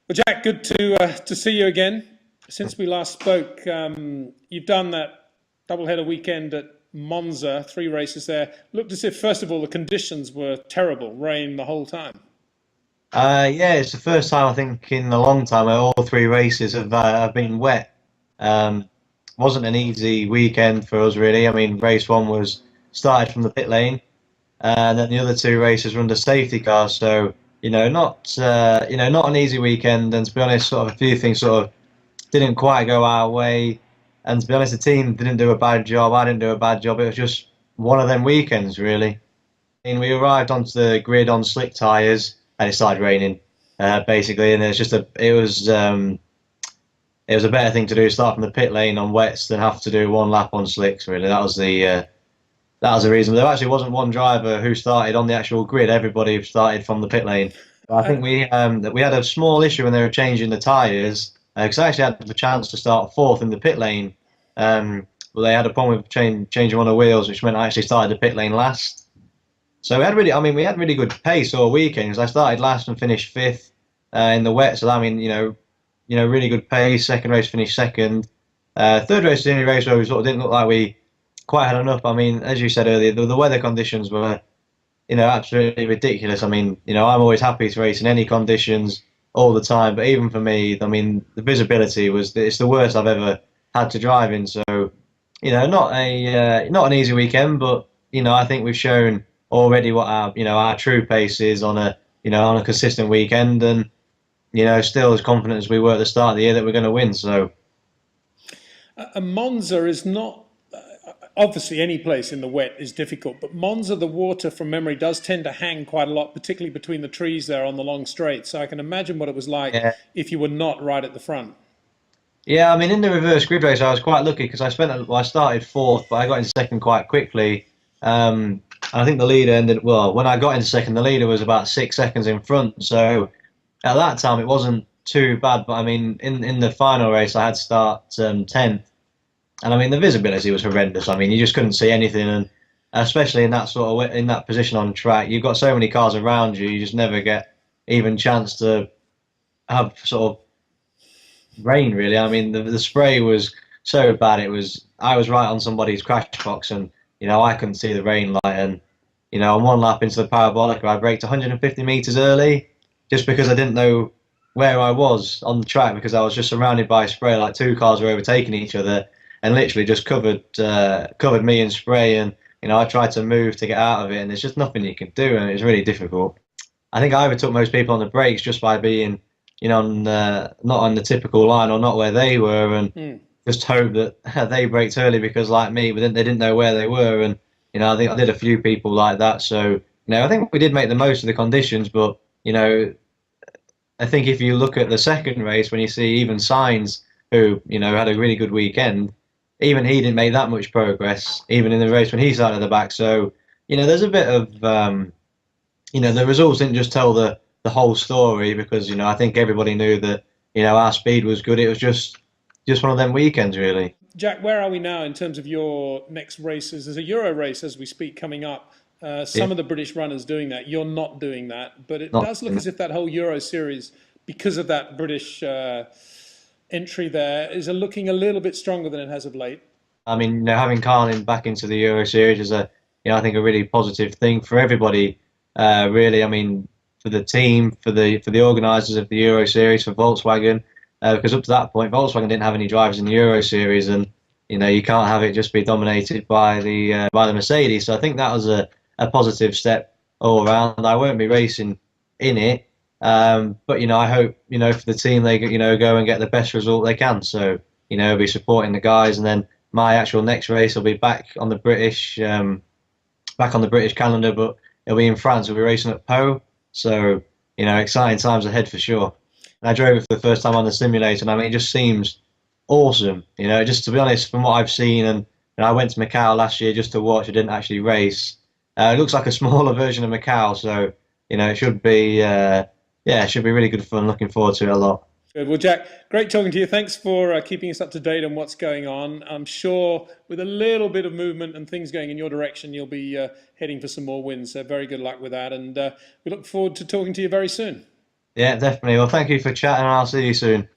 Well, Jack, good to see you again. Since we last spoke, you've done that doubleheader weekend at Monza, 3 races there. Looked as if, first of all, the conditions were terrible, rain the whole time. Yeah, it's the first time I think in a long time where all three races have been wet. Um, wasn't an easy weekend for us really. I mean, race one was started from the pit lane, and then the other two races were under safety cars. So not an easy weekend. And to be honest, sort of a few things sort of didn't quite go our way. And to be honest, the team didn't do a bad job. I didn't do a bad job. It was just one of them weekends really. And we arrived onto the grid on slick tyres, and it started raining, basically. And it was a better thing to do start from the pit lane on wets than have to do one lap on slicks. Really, that was the reason. There actually wasn't one driver who started on the actual grid. Everybody started from the pit lane. But I think And we had a small issue when they were changing the tyres, because I actually had the chance to start fourth in the pit lane. But they had a problem with changing one of the wheels, which meant I actually started the pit lane last. So we had really good pace all weekend. 'Cause I started last and finished fifth in the wet. So I mean, really good pace. Second race finished second. Third race was the only race where we sort of didn't look like we quite had enough. I mean, as you said earlier, the weather conditions were, absolutely ridiculous. I mean, I'm always happy to race in any conditions all the time. But even for me, I mean, the visibility it's the worst I've ever had to drive in. So, not an easy weekend, but I think we've shown already what our true pace is on a consistent weekend, and still as confident as we were at the start of the year that we're going to win. So a Monza is not, obviously, any place in the wet is difficult, but Monza, the water from memory does tend to hang quite a lot, particularly between the trees there on the long straight. So I can imagine what it was like yeah, if you were not right at the front. yeah. I mean, in the reverse grid race, I was quite lucky because I started fourth, but I got into second quite quickly. And I think the leader ended well. When I got into second, the leader was about 6 seconds in front. So at that time, it wasn't too bad. But I mean, in the final race, I had to start 10th. And I mean, the visibility was horrendous. I mean, you just couldn't see anything, and especially in that in that position on track, you've got so many cars around you, you just never get even chance to have sort of rain. Really, I mean, the spray was so bad. I was right on somebody's crash box, and I couldn't see the rain light. And on one lap into the parabolic, I braked 150 meters early just because I didn't know where I was on the track because I was just surrounded by spray. Like two cars were overtaking each other and literally just covered me in spray. And I tried to move to get out of it, and there's just nothing you can do, and it was really difficult. I think I overtook most people on the brakes just by being, not on the typical line or not where they were, and Mm. just hope that they braked early because, like me, they didn't know where they were, and I think I did a few people like that. So I think we did make the most of the conditions, but I think if you look at the second race, when you see even Signs, who had a really good weekend, even he didn't make that much progress, even in the race when he started at the back. So there's a bit of the results didn't just tell the whole story because I think everybody knew that our speed was good. It was just one of them weekends, really. Jack, where are we now in terms of your next races? There's a Euro race as we speak coming up. Yeah, Some of the British runners doing that. You're not doing that, but it not. does look as if that whole Euro series, because of that British entry there, is looking a little bit stronger than it has of late. I mean, having Carlin back into the Euro Series is I think a really positive thing for everybody. Really, I mean, for the team, for the organisers of the Euro Series, for Volkswagen, because up to that point, Volkswagen didn't have any drivers in the Euro Series, and you can't have it just be dominated by the Mercedes. So I think that was a positive step all around. I won't be racing in it, but I hope for the team they go and get the best result they can. So be supporting the guys, and then my actual next race will be back on the British calendar, but it'll be in France. We'll be racing at Pau, so exciting times ahead for sure. And I drove it for the first time on the simulator, and I mean, it just seems awesome. Just to be honest, from what I've seen, and I went to Macau last year just to watch. I didn't actually race. It looks like a smaller version of Macau, so it should be it should be really good fun. Looking forward to it a lot. Good. Well, Jack, great talking to you. Thanks for keeping us up to date on what's going on. I'm sure with a little bit of movement and things going in your direction, you'll be heading for some more wins. So very good luck with that. And we look forward to talking to you very soon. Yeah, definitely. Well, thank you for chatting, and I'll see you soon.